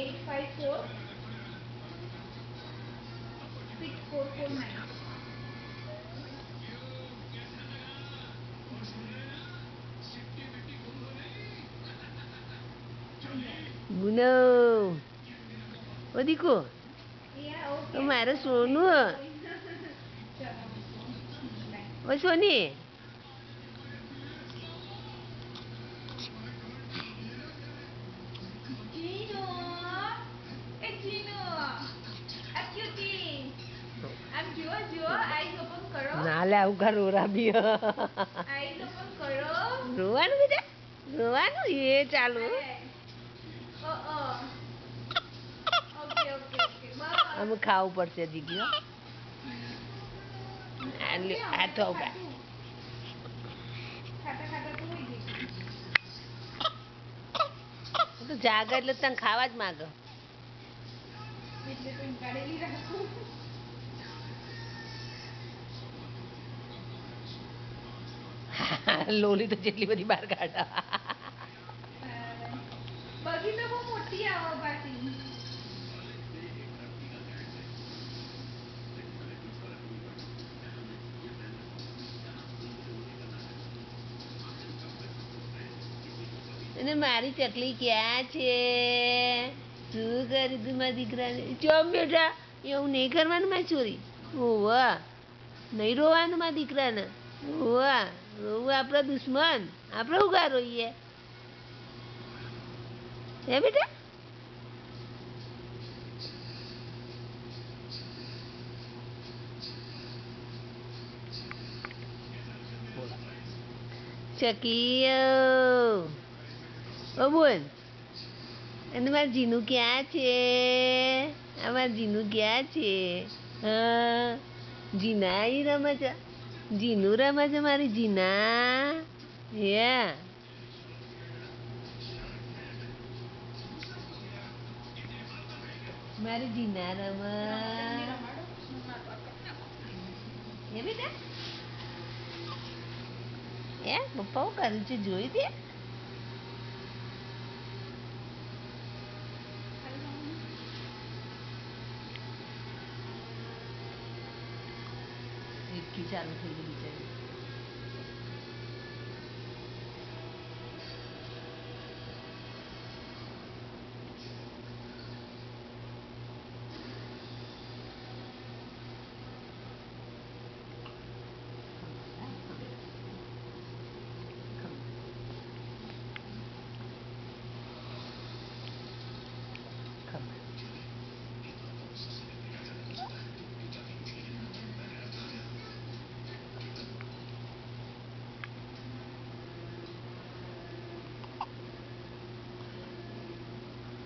854 6449. ગુનો ઓ દીકો મારે સોનું ઓ સોની ના લે આવું કા રોરા બી રોવાનું બેટા રોવાનું એ ચાલુ અમે ખાવું પડશે દીદી આ તો જાગે એટલે તને ખાવા જ માગ લોલી તો જેટલી બધી બહાર કાઢા બગી તો બહુ મોટી આવે પાછી અને મારી ચકલી ક્યાં છે શું કરી તું મારા દીકરાને ચોમ બેટા એવું નહીં કરવાનું મારી ચોરી ઓવા નહીં રોવાનું મારા દીકરાને ઓવા રોવું આપણા દુશ્મન આપણે ઉગા રોઈએ હે બેટા ચકી ઓ બોલ અને મારું જીનું ક્યાં છે અમારું જીનું ક્યાં છે હા જીના અહીં રમે છે જીનું રમે છે મારી જીના હે મારી જીના રમે હે બેટા હે પપ્પા હું કરું છું જોઈ દે એટલી ચાલુ થઈ ગઈ બિચારી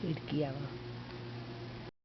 ઈડકી આવા